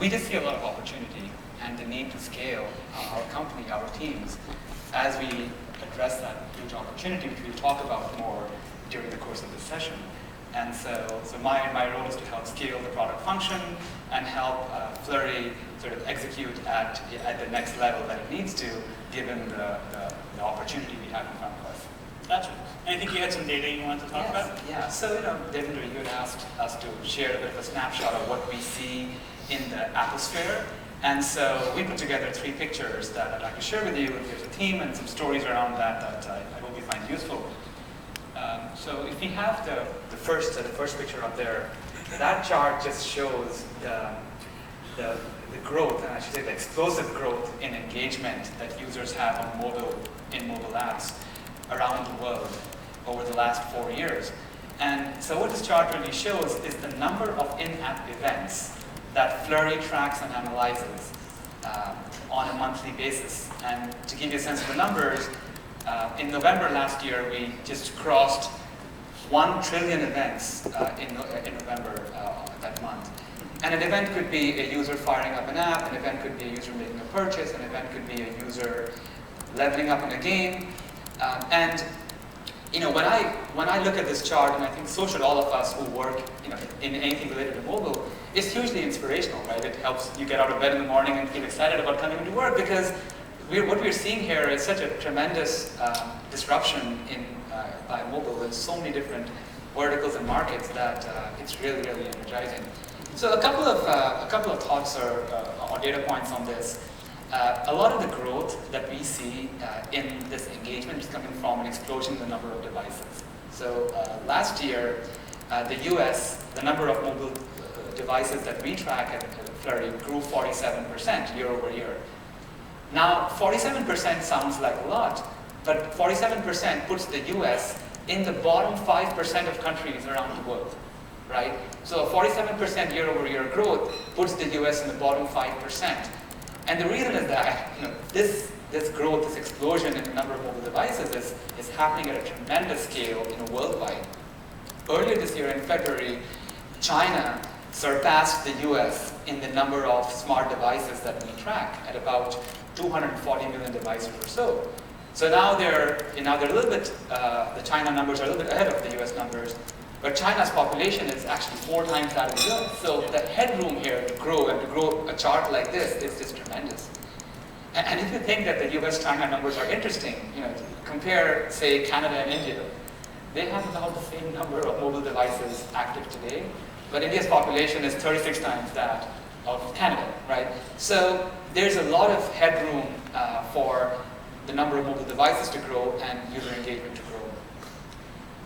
we just see a lot of opportunity and the need to scale our company, our teams, as we address that huge opportunity, which we'll talk about more during the course of this session. And so my role is to help scale the product function and help Flurry sort of execute at the next level that it needs to, given the opportunity we have in front of us. Gotcha. And I think you had some data you wanted to talk about? Yeah, so Devendra, you had asked us to share a bit of a snapshot of what we see in the Apposphere. And so we put together 3 pictures that I'd like to share with you. There's a theme and some stories around that I hope you find useful. So if we have the first picture up there, that chart just shows the growth, and I should say the explosive growth in engagement that users have on mobile apps around the world over the last 4 years. And so what this chart really shows is the number of in-app events that Flurry tracks and analyzes on a monthly basis. And to give you a sense of the numbers, in November last year, we just crossed 1 trillion events in November that month. And an event could be a user firing up an app, an event could be a user making a purchase, an event could be a user leveling up in a game. And when I look at this chart, and I think so should all of us who work in anything related to mobile, it's hugely inspirational, right? It helps you get out of bed in the morning and feel excited about coming into work, because what we're seeing here is such a tremendous disruption by mobile in so many different verticals and markets that it's really, really energizing. So a couple of thoughts or data points on this. A lot of the growth that we see in this engagement is coming from an explosion in the number of devices. So last year, the US, the number of mobile devices that we track at Flurry grew 47% year over year. Now, 47% sounds like a lot, but 47% puts the US in the bottom 5% of countries around the world, right? So 47% year over year growth puts the US in the bottom 5%. And the reason is that this growth, this explosion in the number of mobile devices is happening at a tremendous scale worldwide. Earlier this year in February, China surpassed the US in the number of smart devices that we track at about 240 million devices or so. So now they're a little bit, the China numbers are a little bit ahead of the US numbers, but China's population is actually 4 times that of the US. So the headroom here to grow and to grow a chart like this is just tremendous. And if you think that the US-China numbers are interesting, compare, say, Canada and India. They have about the same number of mobile devices active today, but India's population is 36 times that of Canada, right? So there's a lot of headroom for the number of mobile devices to grow and user engagement to grow.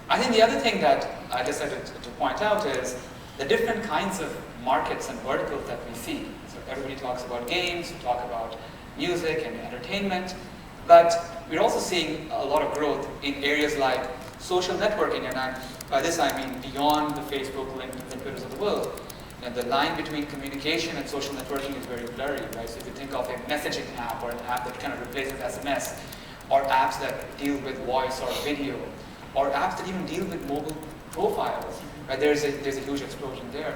I think the other thing that I decided to point out is the different kinds of markets and verticals that we see. So everybody talks about games, we talk about music and entertainment, but we're also seeing a lot of growth in areas like social networking, and by this I mean beyond the Facebook, LinkedIn, and Twitters of the world. The line between communication and social networking is very blurry, right? So if you think of a messaging app or an app that kind of replaces SMS, or apps that deal with voice or video, or apps that even deal with mobile profiles, right? There's a huge explosion there.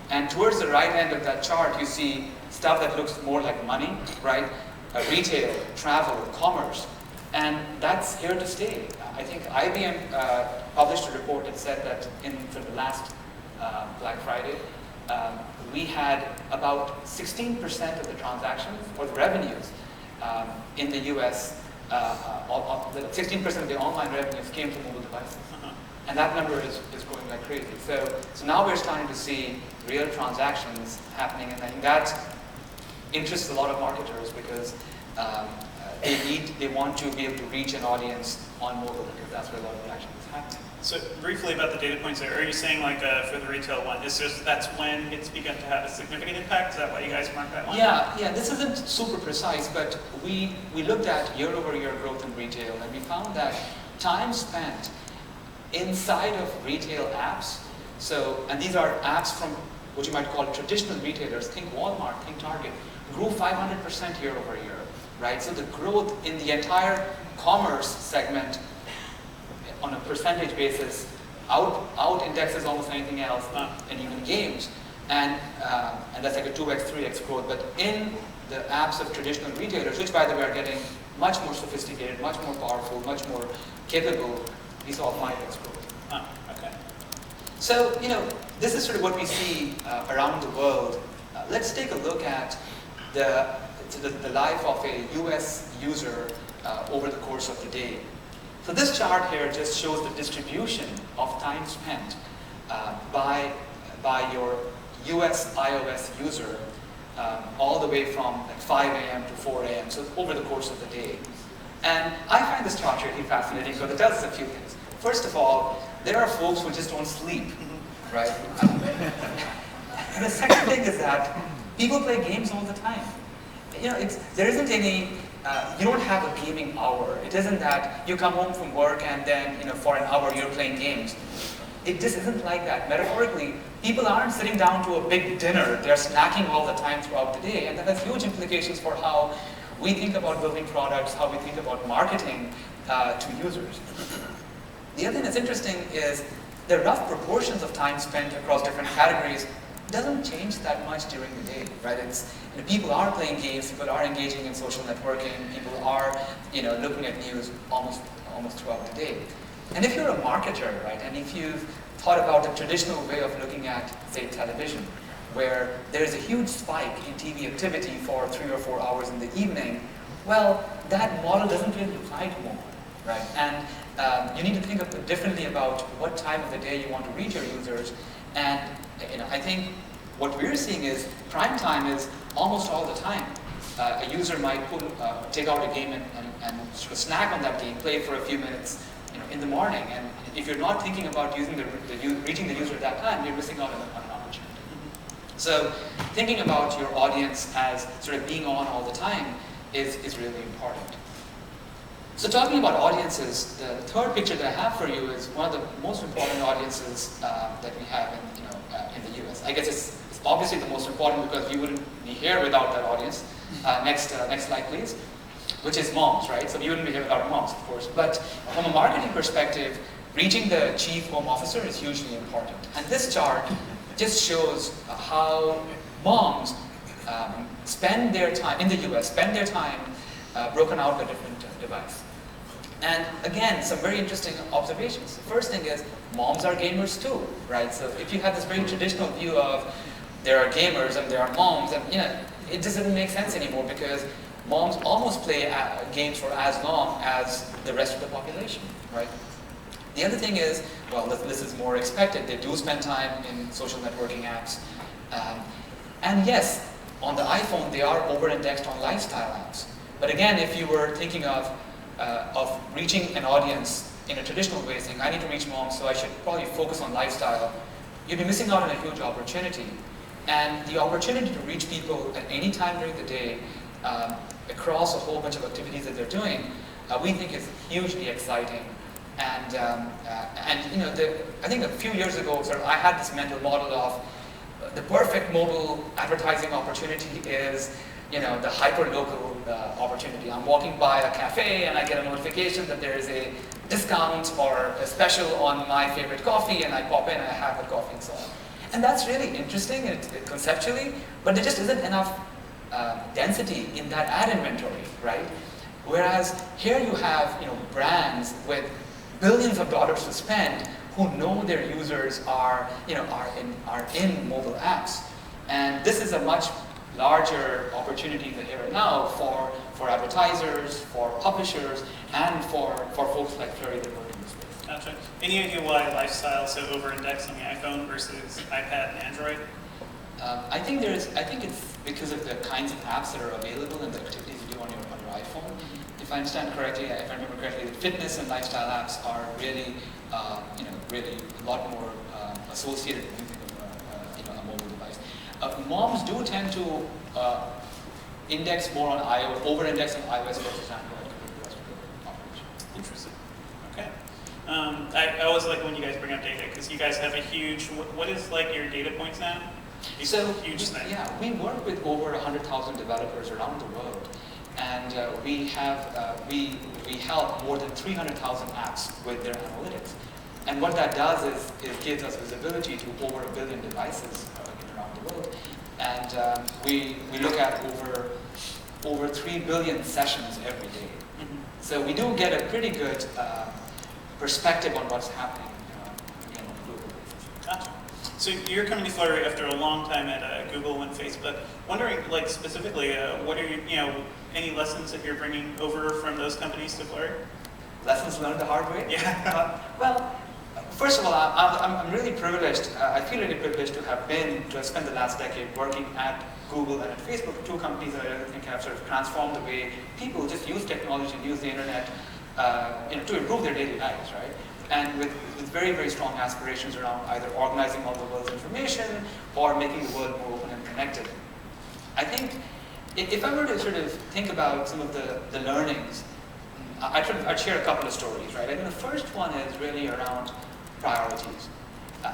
And towards the right end of that chart, you see stuff that looks more like money, right? Retail, travel, commerce, and that's here to stay. I think IBM published a report that said that in the last Black Friday, we had about 16% of the transactions or the revenues in the US, 16% of the online revenues came from mobile devices. And that number is growing like crazy. So now we're starting to see real transactions happening, and I think that interests a lot of marketers because they want to be able to reach an audience on mobile, because that's where a lot of the action is happening. So briefly about the data points there, are you saying like for the retail one, that's when it's begun to have a significant impact? Is that why you guys marked that one? Yeah, this isn't super precise, but we looked at year-over-year growth in retail, and we found that time spent inside of retail apps, and these are apps from what you might call traditional retailers, think Walmart, think Target, grew 500% year over year, right? So the growth in the entire commerce segment on a percentage basis out indexes almost anything else, and even games. And that's like a 2x, 3x growth. But in the apps of traditional retailers, which by the way are getting much more sophisticated, much more powerful, much more capable, we saw 5x growth. Oh, okay. So, this is sort of what we see around the world. Let's take a look at the life of a US user over the course of the day. So this chart here just shows the distribution of time spent by your US iOS user all the way from like 5 a.m. to 4 a.m., so over the course of the day. And I find this chart really fascinating because it tells us a few things. First of all, there are folks who just don't sleep, right? And the second thing is that people play games all the time. There isn't any, you don't have a gaming hour. It isn't that you come home from work and then, for an hour you're playing games. It just isn't like that. Metaphorically, people aren't sitting down to a big dinner. They're snacking all the time throughout the day. And that has huge implications for how we think about building products, how we think about marketing to users. The other thing that's interesting is the rough proportions of time spent across different categories doesn't change that much during the day, right? People are playing games, people are engaging in social networking, people are, looking at news almost throughout the day. And if you're a marketer, right, and if you've thought about the traditional way of looking at, say, television, where there's a huge spike in TV activity for 3 or 4 hours in the evening, well, that model doesn't really apply to mobile, right? And you need to think differently about what time of the day you want to reach your users. And I think what we're seeing is prime time is almost all the time. A user might take out a game and sort of snack on that game, play it for a few minutes, in the morning. And if you're not thinking about reaching the user at that time, you're missing out on an opportunity. So thinking about your audience as sort of being on all the time is really important. So talking about audiences, the third picture that I have for you is one of the most important audiences that we have in the US. I guess it's obviously the most important because we wouldn't be here without that audience. Next slide, please. Which is moms, right? So we wouldn't be here without moms, of course. But from a marketing perspective, reaching the chief home officer is hugely important. And this chart just shows how moms spend their time, in the US, broken out by different devices. And again, some very interesting observations. The first thing is, moms are gamers too, right? So if you have this very traditional view of there are gamers and there are moms, and it just doesn't make sense anymore because moms almost play games for as long as the rest of the population, right? The other thing is, well, this is more expected. They do spend time in social networking apps. And yes, on the iPhone, they are over-indexed on lifestyle apps. But again, if you were thinking of reaching an audience in a traditional way, saying, I need to reach moms, so I should probably focus on lifestyle, you'd be missing out on a huge opportunity. And the opportunity to reach people at any time during the day, across a whole bunch of activities that they're doing, we think is hugely exciting. And I think a few years ago, I had this mental model of the perfect mobile advertising opportunity is, the hyper-local opportunity. I'm walking by a cafe and I get a notification that there is a discount or a special on my favorite coffee, and I pop in and I have the coffee and so on. And that's really interesting conceptually, but there just isn't enough density in that ad inventory, right? Whereas here you have, brands with billions of dollars to spend who know their users are in mobile apps, and this is a much larger opportunity in the here and now for advertisers, for publishers, and for folks like Flurry that work in this space. Gotcha. Any idea why lifestyle is so over-indexed on the iPhone versus iPad and Android? I think it's because of the kinds of apps that are available and the activities you do on your iPhone. If I understand correctly, if I remember correctly, the fitness and lifestyle apps are really, really a lot more associated with using a mobile device. Moms do tend to index more on iOS, over-index on iOS versus Android compared to the rest of the population. Interesting. Okay. I always like when you guys bring up data because you guys have a huge. What is like your data points now? So huge thing. Yeah, we work with over 100,000 developers around the world, and we help more than 300,000 apps with their analytics. And what that does is it gives us visibility to over 1 billion devices around the And we look at over 3 billion sessions every day. So we do get a pretty good perspective on what's happening again, on a global basis. Gotcha. So you're coming to Flurry after a long time at Google and Facebook. Wondering, like specifically, what are any lessons that you're bringing over from those companies to Flurry? Lessons learned the hard way? Yeah. Well, first of all, I'm really privileged. I feel really privileged to have spent the last decade working at Google and at Facebook, two companies that I think have sort of transformed the way people just use technology and use the internet to improve their daily lives, right? And with very, very strong aspirations around either organizing all the world's information or making the world more open and connected. I think if I were to sort of think about some of the learnings, I'd share a couple of stories, right? I think the first one is really around priorities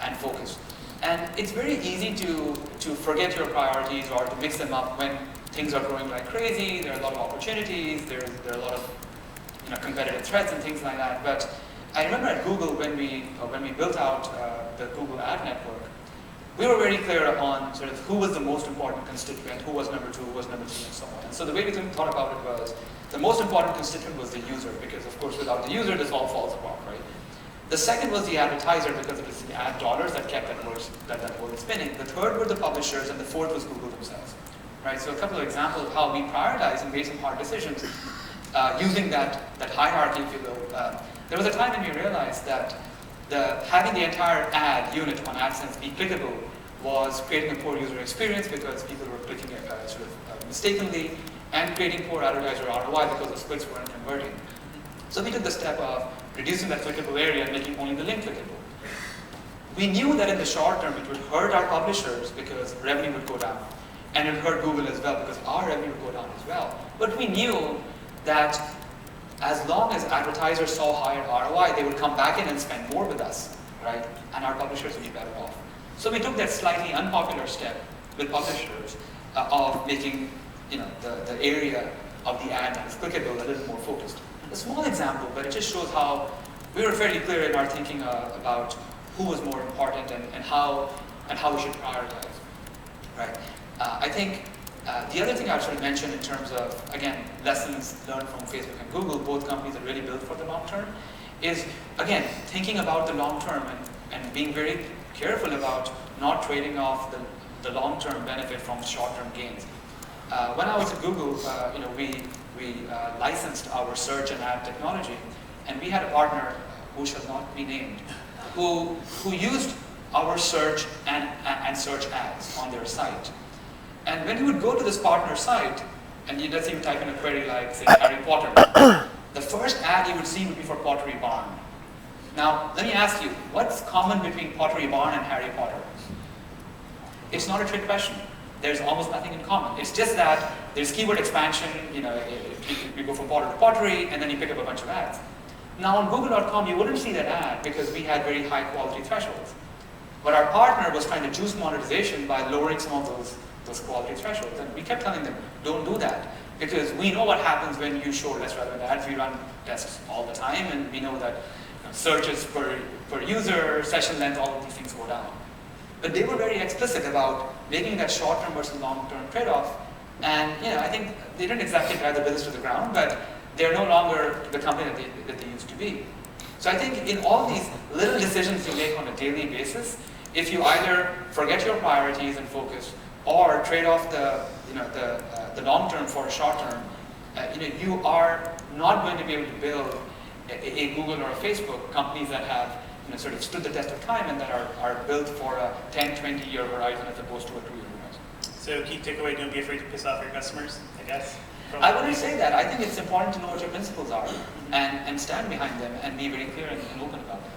and focus. And it's very easy to forget your priorities or to mix them up when things are growing like crazy. There are a lot of opportunities. There are a lot of competitive threats and things like that. But I remember at Google when we built out the Google Ad Network, we were very clear on sort of who was the most important constituent, who was number 2, who was number 3, and so on. And so the way we thought about it was the most important constituent was the user, because of course without the user this all falls apart, right? The second was the advertiser, because it was the ad dollars that kept that world spinning. The third were the publishers, and the fourth was Google themselves, right? So a couple of examples of how we prioritize and made some hard decisions using that hierarchy, if you will. There was a time when we realized that having the entire ad unit on AdSense be clickable was creating a poor user experience because people were clicking it mistakenly, and creating poor advertiser ROI because the splits weren't converting. So we took the step of reducing that clickable area and making only the link clickable. We knew that in the short term it would hurt our publishers because revenue would go down, and it would hurt Google as well because our revenue would go down as well. But we knew that as long as advertisers saw higher ROI, they would come back in and spend more with us, right? And our publishers would be better off. So we took that slightly unpopular step with publishers of making the area of the ad that is clickable a little more focused. A small example, but it just shows how we were fairly clear in our thinking about who was more important and how we should prioritize, right? I think the other thing I'd sort of mention in terms of, again, lessons learned from Facebook and Google, both companies that really built for the long term, is, again, thinking about the long term and being very careful about not trading off the long-term benefit from short-term gains. When I was at Google, we licensed our search and ad technology, and we had a partner who shall not be named, who used our search and search ads on their site. And when you would go to this partner site, and let's say you type in a query like, say, Harry Potter, the first ad you would see would be for Pottery Barn. Now, let me ask you, what's common between Pottery Barn and Harry Potter? It's not a trick question. There's almost nothing in common. It's just that there's keyword expansion, you go from potter to pottery, and then you pick up a bunch of ads. Now on Google.com, you wouldn't see that ad because we had very high quality thresholds. But our partner was trying to juice monetization by lowering some of those quality thresholds. And we kept telling them, don't do that. Because we know what happens when you show less relevant ads. We run tests all the time, and we know that searches per user, session length, all of these things go down. But they were very explicit about making that short-term versus long-term trade-off. And I think they didn't exactly drive the business to the ground, but they're no longer the company that they used to be. So I think in all these little decisions you make on a daily basis, if you either forget your priorities and focus, or trade off the long term for a short term, you are not going to be able to build a Google or a Facebook, companies that have sort of stood the test of time and that are built for a 10, 20-year horizon as opposed to a 2-year horizon. So key takeaway, don't be afraid to piss off your customers, I guess? I wouldn't say that. I think it's important to know what your principles are and stand behind them and be very clear and open about them.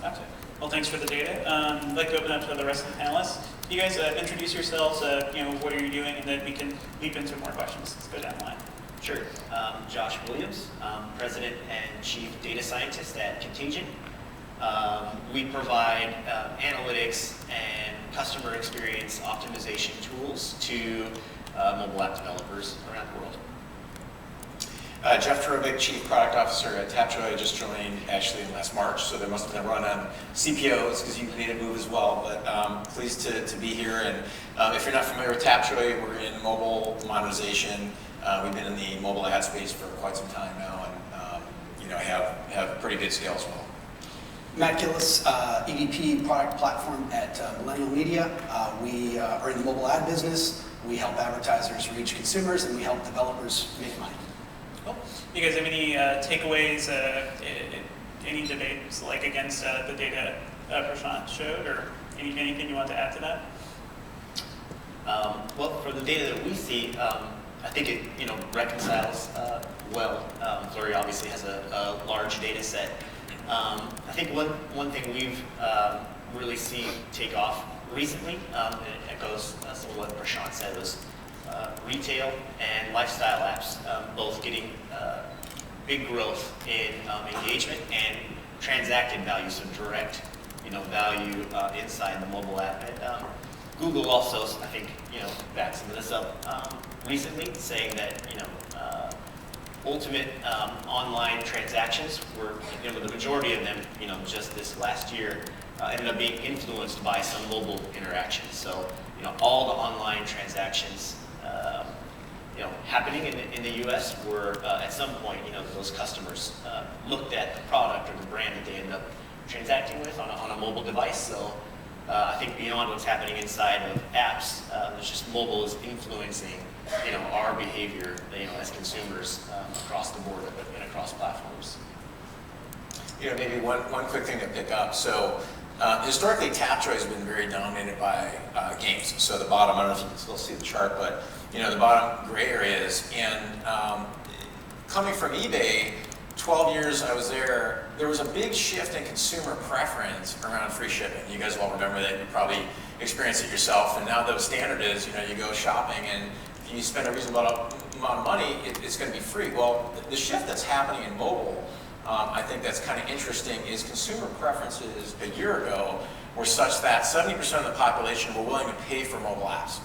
Gotcha. Well, thanks for the data. I'd like to open up to the rest of the panelists. You guys introduce yourselves, what are you doing, and then we can leap into more questions. Let's go down the line. Sure. Josh Williams, President and Chief Data Scientist at Kontagent. We provide analytics and customer experience optimization tools to mobile app developers around the world. Jeff Drobick, Chief Product Officer at Tapjoy. I just joined actually in last March, so there must have been a run on CPOs because you made a move as well. But pleased to be here. And if you're not familiar with Tapjoy, we're in mobile monetization. We've been in the mobile ad space for quite some time now, and have pretty good scale as well. Matt Gillis, EVP Product Platform at Millennial Media. We are in the mobile ad business. We help advertisers reach consumers, and we help developers make money. Cool. You guys have any takeaways, any debates like against the data Prashant showed, or anything you want to add to that? Well, for the data that we see, I think it reconciles well. Flurry obviously has a large data set. I think one thing we've really seen take off recently, and it echoes some of what Prashant said, was retail and lifestyle apps both getting big growth in engagement and transacted value, so direct value inside the mobile app. And Google also, I think, backed some of this up recently, saying that ultimate online transactions were, the majority of them, just this last year, ended up being influenced by some mobile interactions. So, all the online transactions, happening in the U.S. were at some point, those customers looked at the product or the brand that they ended up transacting with on a mobile device. So, I think beyond what's happening inside of apps, there's just mobile is influencing, our behavior, as consumers across the board and across platforms. Maybe one quick thing to pick up. So historically, Tapjoy has been very dominated by games. So the bottom, I don't know if you can still see the chart, but the bottom gray areas. And coming from eBay, 12 years I was there, there was a big shift in consumer preference around free shipping. You guys all remember that. You probably experienced it yourself. And now the standard is, you go shopping and if you spend a reasonable amount of money, it's going to be free. Well, the shift that's happening in mobile, I think that's kind of interesting, is consumer preferences a year ago were such that 70% of the population were willing to pay for mobile apps,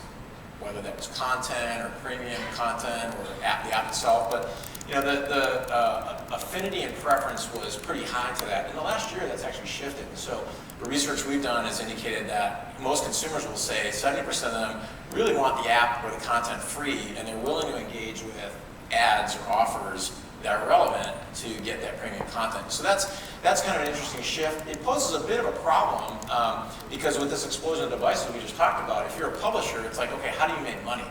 whether that was content or premium content or the app itself. But the affinity and preference was pretty high to that. In the last year, that's actually shifted. So the research we've done has indicated that most consumers will say 70% of them really want the app or the content free, and they're willing to engage with ads or offers that are relevant to get that premium content. So that's kind of an interesting shift. It poses a bit of a problem because with this explosion of devices we just talked about, if you're a publisher, it's like, okay, how do you make money?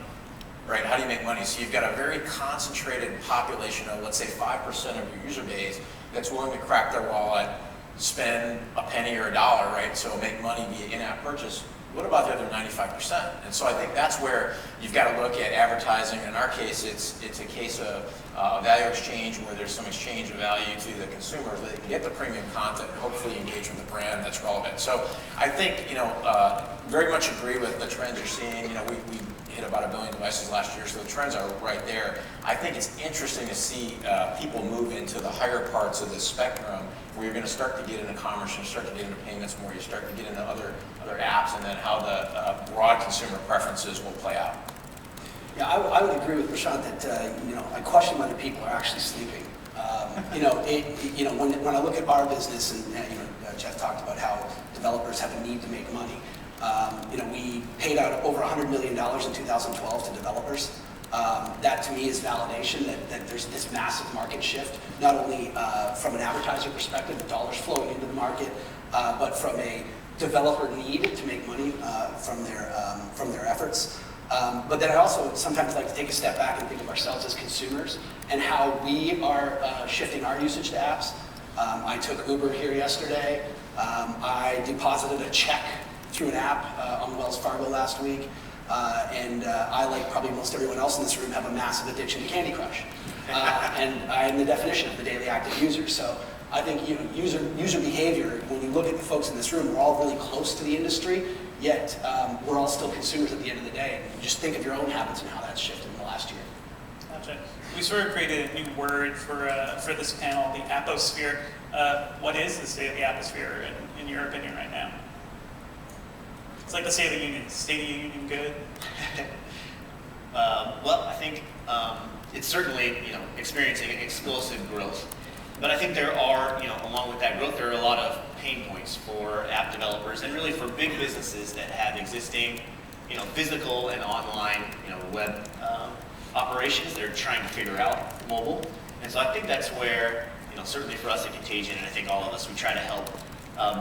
Right? How do you make money? So you've got a very concentrated population of, let's say, 5% of your user base that's willing to crack their wallet, spend a penny or a dollar, right? So make money via in-app purchase. What about the other 95%? And so I think that's where you've got to look at advertising. In our case, it's a case of value exchange where there's some exchange of value to the consumers that they can get the premium content and hopefully engage with the brand that's relevant. So I think, very much agree with the trends you're seeing. We hit about 1 billion devices last year, so the trends are right there. I think it's interesting to see people move into the higher parts of the spectrum where you're going to start to get into commerce, you start to get into payments more, you start to get into other apps, and then how the broad consumer preferences will play out. Yeah, I would agree with Prashant that I question whether people are actually sleeping. When I look at our business, and Jeff talked about how developers have a need to make money. We paid out over $100 million in 2012 to developers. That to me is validation that there's this massive market shift, not only from an advertiser perspective, the dollars flowing into the market, but from a developer need to make money from their efforts. But then I also sometimes like to take a step back and think of ourselves as consumers and how we are shifting our usage to apps. I took Uber here yesterday. I deposited a check through an app on Wells Fargo last week. And I, like probably most everyone else in this room, have a massive addiction to Candy Crush. And I am the definition of the daily active user. So I think user behavior, when you look at the folks in this room, we're all really close to the industry, yet we're all still consumers at the end of the day. And just think of your own habits and how that's shifted in the last year. Gotcha. We sort of created a new word for this panel, the Apposphere. What is the state of the Apposphere in your opinion right now? It's like the State of the Union. State of the Union good? Well, I think it's certainly experiencing explosive growth, but I think there are along with that growth there are a lot of pain points for app developers and really for big businesses that have existing physical and online web operations. They're trying to figure out mobile, and so I think that's where certainly for us at Kontagent, and I think all of us, we try to help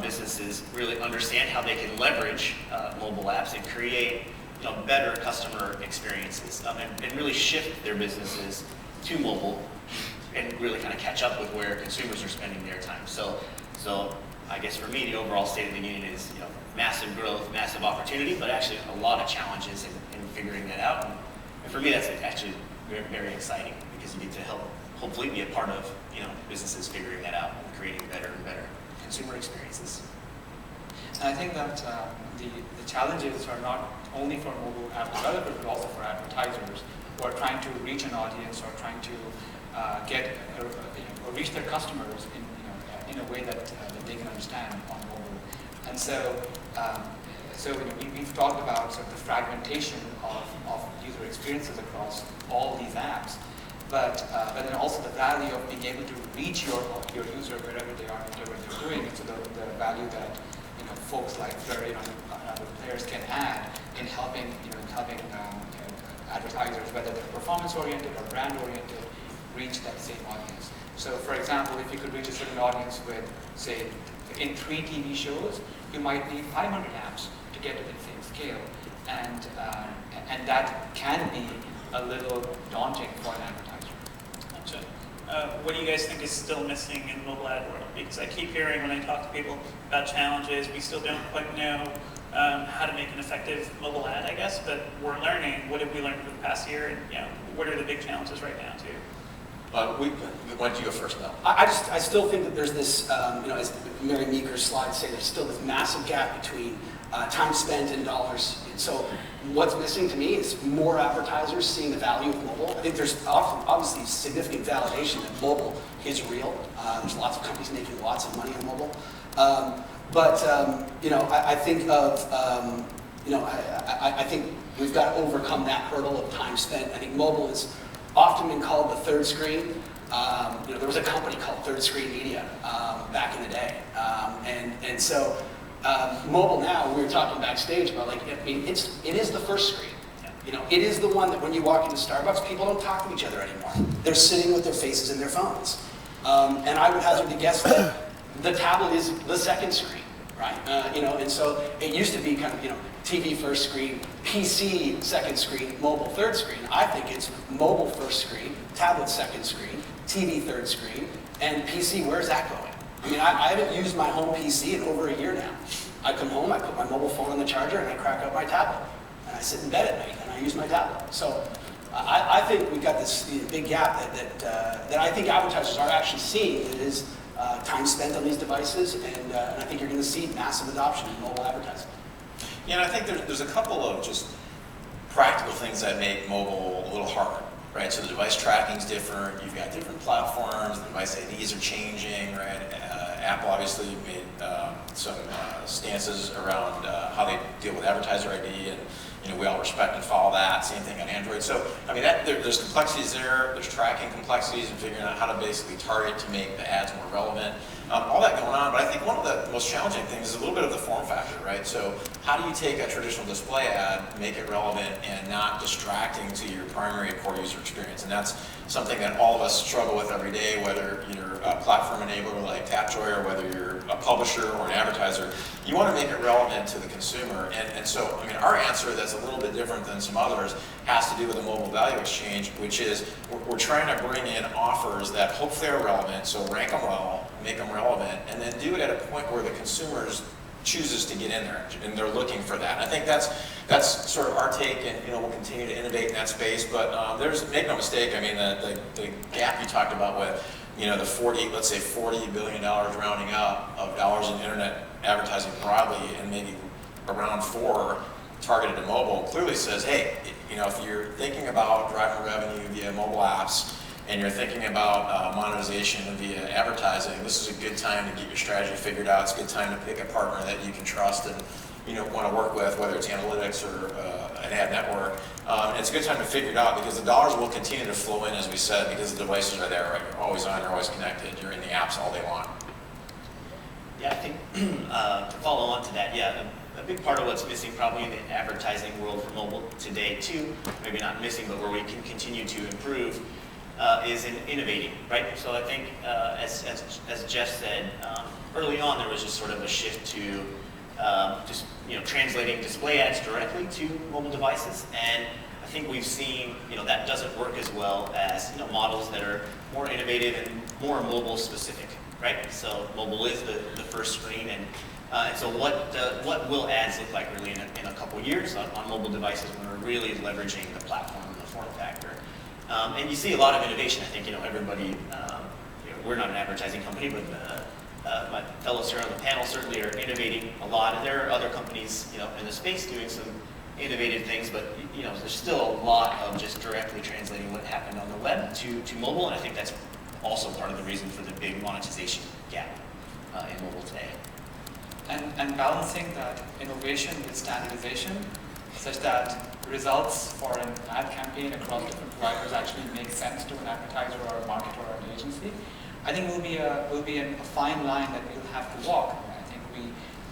businesses really understand how they can leverage mobile apps and create better customer experiences and really shift their businesses to mobile and really kind of catch up with where consumers are spending their time. So I guess for me, the overall state of the union is massive growth, massive opportunity, but actually a lot of challenges in figuring that out. And for me, that's actually very, very exciting because you get to help hopefully be a part of businesses figuring that out and creating better and better consumer experiences. And I think that the challenges are not only for mobile app developers, but also for advertisers who are trying to reach an audience or trying to or reach their customers in a way that they can understand on mobile. And so, we've talked about sort of the fragmentation of user experiences across all these apps, but then also the value of being able to reach your user wherever they are, whatever they're doing, and so the value that folks like Flurry and other players can add in helping advertisers, whether they're performance oriented or brand oriented, reach that same audience. So, for example, if you could reach a certain audience with, say, in 3 TV shows, you might need 500 apps to get to the same scale, and that can be a little daunting for an advertiser. Gotcha. What do you guys think is still missing in the mobile ad world? Because I keep hearing when I talk to people about challenges, we still don't quite know how to make an effective mobile ad, I guess, but we're learning. What have we learned over the past year, and what are the big challenges right now, too? Why don't you go first, Mel? I still think that there's this, as Mary Meeker's slides say, there's still this massive gap between time spent and dollars. And so what's missing to me is more advertisers seeing the value of mobile. I think there's obviously significant validation that mobile is real. There's lots of companies making lots of money on mobile. I think of, I think we've got to overcome that hurdle of time spent. I think mobile is often been called the third screen. There was a company called Third Screen Media back in the day. So mobile now, we were talking backstage about it is the first screen. It is the one that when you walk into Starbucks, people don't talk to each other anymore. They're sitting with their faces in their phones. And I would hazard to guess that the tablet is the second screen, right? And so it used to be kind of, TV first screen, PC second screen, mobile third screen. I think it's mobile first screen, tablet second screen, TV third screen, and PC, where's that going? I mean, I haven't used my home PC in over a year now. I come home, I put my mobile phone on the charger, and I crack up my tablet. And I sit in bed at night, and I use my tablet. So I think we've got this big gap that I think advertisers are actually seeing. It is time spent on these devices, and I think you're going to see massive adoption in mobile advertising. And I think there's a couple of just practical things that make mobile a little harder, right? So the device tracking is different. You've got different platforms. The device IDs are changing, right? Apple obviously made some stances around how they deal with advertiser ID, and we all respect and follow that. Same thing on Android. So I mean, there's complexities there. There's tracking complexities and figuring out how to basically target to make the ads more relevant. All that going on, but I think one of the most challenging things is a little bit of the form factor, right? So how do you take a traditional display ad, make it relevant, and not distracting to your primary core user experience? And that's something that all of us struggle with every day, whether you're a platform enabler like Tapjoy or whether you're a publisher or an advertiser. You want to make it relevant to the consumer. And so, I mean, our answer that's a little bit different than some others has to do with the mobile value exchange, which is we're trying to bring in offers that hopefully are relevant, so rank them well, make them relevant, and then do it at a point where the consumers chooses to get in there and they're looking for that. And I think that's sort of our take, and we'll continue to innovate in that space. But make no mistake, I mean the gap you talked about with the let's say $40 billion rounding up of dollars in internet advertising broadly, and maybe around 4 targeted to mobile, clearly says, hey, if you're thinking about driving revenue via mobile apps, and you're thinking about monetization via advertising, this is a good time to get your strategy figured out. It's a good time to pick a partner that you can trust want to work with, whether it's analytics or an ad network. And it's a good time to figure it out because the dollars will continue to flow in, as we said, because the devices are there, right? You're always on, you're always connected, you're in the apps all day long. Yeah, I think to follow on to that, yeah, a big part of what's missing probably in the advertising world for mobile today too, maybe not missing, but where we can continue to improve, is in innovating, right? So I think, as Jeff said, early on there was just sort of a shift to just translating display ads directly to mobile devices, and I think we've seen that doesn't work as well as models that are more innovative and more mobile specific, right? So mobile is the first screen, and so what will ads look like really in a couple years on mobile devices when we're really leveraging the platform and the form factor? And you see a lot of innovation. I think everybody. We're not an advertising company, but my fellows here on the panel certainly are innovating a lot. And there are other companies in the space doing some innovative things, but there's still a lot of just directly translating what happened on the web to mobile, and I think that's also part of the reason for the big monetization gap in mobile today. And balancing that innovation with standardization such that results for an ad campaign across different providers actually make sense to an advertiser or a marketer or an agency, I think will be a fine line that we'll have to walk. I think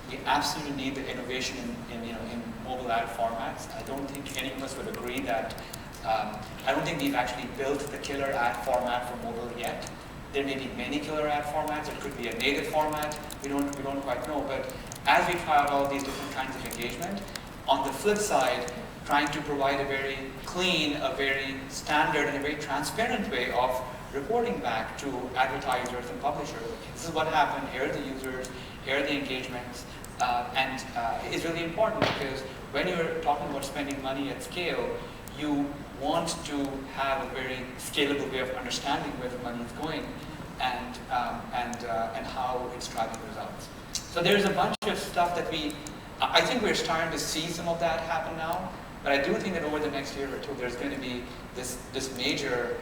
we absolutely need the innovation in mobile ad formats. I don't think any of us would agree that I don't think we've actually built the killer ad format for mobile yet. There may be many killer ad formats. It could be a native format. We don't quite know. But as we try out all these different kinds of engagement, on the flip side, trying to provide a very clean, a very standard, and a very transparent way of reporting back to advertisers and publishers. This is what happened. Here are the users. Here are the engagements. And it's really important because when you're talking about spending money at scale, you want to have a very scalable way of understanding where the money is going and how it's driving results. So there's a bunch of stuff that I think we're starting to see some of that happen now, but I do think that over the next year or two, there's going to be this major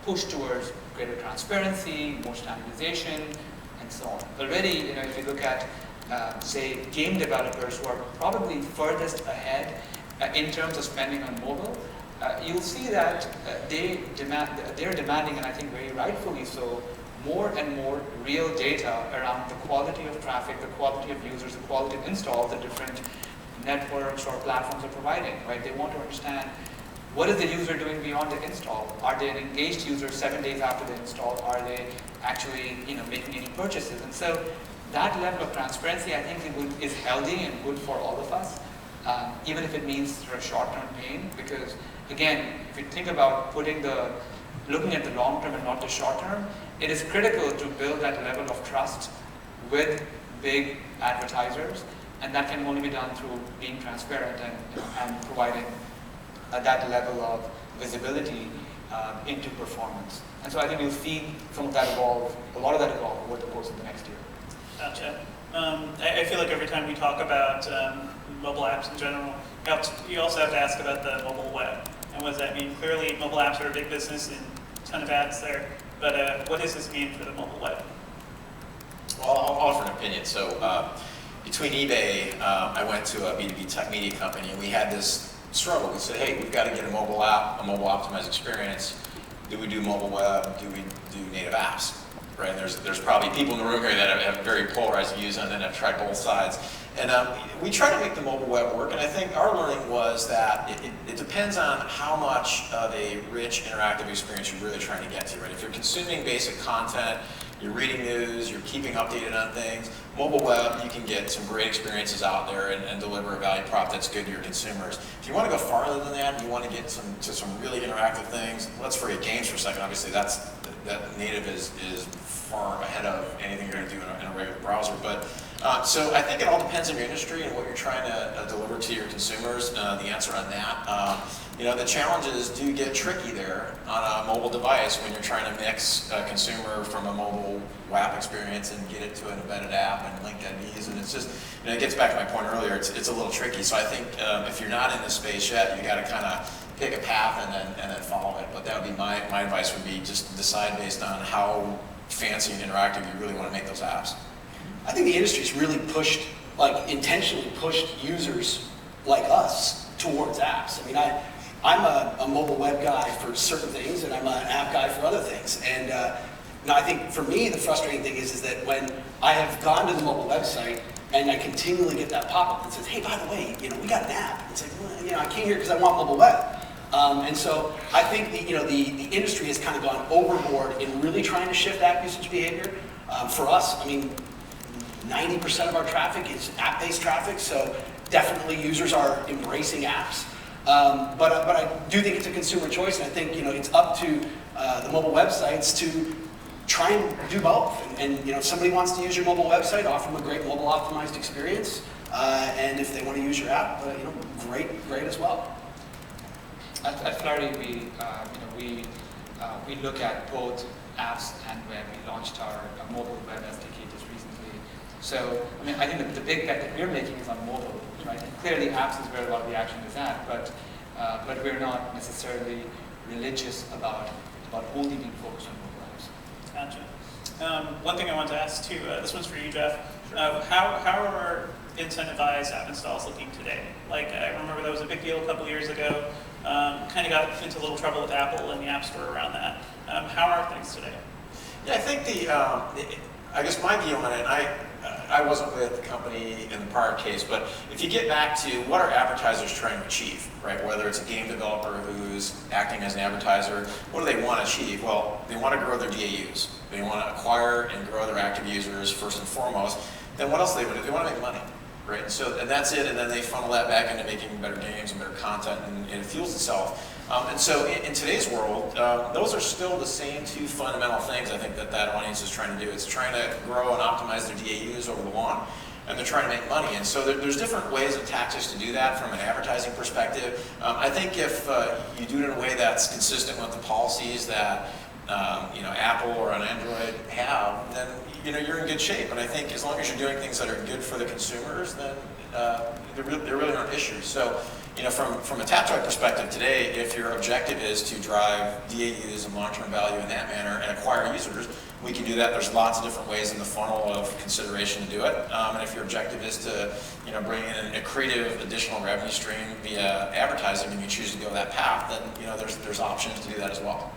push towards greater transparency, more standardization, and so on. Already, if you look at, say, game developers who are probably furthest ahead in terms of spending on mobile, you'll see that they're demanding, and I think very rightfully so, more and more real data around the quality of traffic, the quality of users, the quality of installs that different networks or platforms are providing, right? They want to understand what is the user doing beyond the install? Are they an engaged user 7 days after the install? Are they actually making any purchases? And so that level of transparency, I think, is healthy and good for all of us, even if it means sort of short-term pain. Because again, if you think about looking at the long term and not the short term, it is critical to build that level of trust with big advertisers, and that can only be done through being transparent and providing that level of visibility into performance. And so I think we'll see some of that evolve, a lot of that evolve over the course of the next year. Gotcha. I feel like every time we talk about mobile apps in general, you also have to ask about the mobile web. And what does that mean? Clearly, mobile apps are a big business and a ton of ads there. But what does this mean for the mobile web? Well, I'll offer an opinion. So between eBay, I went to a B2B tech media company, and we had this struggle. We said, hey, we've got to get a mobile app, a mobile optimized experience. Do we do mobile web? Do we do native apps? Right? And there's probably people in the room here that have very polarized views on it and have tried both sides. And we try to make the mobile web work, and I think our learning was that it depends on how much of a rich interactive experience you're really trying to get to, right? If you're consuming basic content, you're reading news, you're keeping updated on things, mobile web, you can get some great experiences out there and deliver a value prop that's good to your consumers. If you want to go farther than that, and you want to get to some really interactive things, let's forget games for a second. Obviously, that native is far ahead of anything you're going to do in a regular browser. But so I think it all depends on your industry and what you're trying to deliver to your consumers. The answer on that. The challenges do get tricky there on a mobile device when you're trying to mix a consumer from a mobile WAP experience and get it to an embedded app and link IDs. And it's just, it gets back to my point earlier, it's a little tricky. So I think if you're not in this space yet, you got to kind of pick a path and then follow it. But that would be my advice would be just decide based on how fancy and interactive you really want to make those apps. I think the industry's really pushed like intentionally pushed users like us towards apps. I mean, I'm a mobile web guy for certain things, and I'm an app guy for other things. And now I think for me, the frustrating thing is that when I have gone to the mobile website and I continually get that pop-up that says, hey, by the way, we got an app. It's like, well, I came here because I want mobile web. And so I think the industry has kind of gone overboard in really trying to shift app usage behavior. For us, I mean, 90% of our traffic is app-based traffic, so definitely users are embracing apps. But I do think it's a consumer choice, and I think it's up to the mobile websites to try and do both. And if somebody wants to use your mobile website, offer them a great mobile optimized experience. And if they want to use your app, great as well. At Flurry, we look at both apps and web. We launched our mobile web SDK just recently. So, I think that the big bet that we're making is on mobile, right? And clearly, apps is where a lot of the action is at, but we're not necessarily religious about only being focused on mobile apps. Gotcha. One thing I wanted to ask too, this one's for you, Jeff. How are incentivized app installs looking today? Like, I remember that was a big deal a couple years ago. Kind of got into a little trouble with Apple and the App Store around that. How are things today? Yeah, I think I guess my view on it, I wasn't with the company in the prior case, but if you get back to what are advertisers trying to achieve, right? Whether it's a game developer who's acting as an advertiser, what do they want to achieve? Well, they want to grow their DAUs. They want to acquire and grow their active users first and foremost. Then what else do they want to do? They want to make money, right? And that's it, and then they funnel that back into making better games and better content, and it fuels itself. And so in today's world, those are still the same two fundamental things I think that audience is trying to do. It's trying to grow and optimize their DAUs over the long, and they're trying to make money. And so there's different ways and tactics to do that from an advertising perspective. I think if you do it in a way that's consistent with the policies that Apple or on Android have, then you're in good shape. And I think as long as you're doing things that are good for the consumers, then there really aren't issues. So, from a Tapjoy perspective today, if your objective is to drive DAUs and long-term value in that manner and acquire users, we can do that. There's lots of different ways in the funnel of consideration to do it. And if your objective is to, bring in a creative additional revenue stream via advertising, and you choose to go that path, then there's options to do that as well.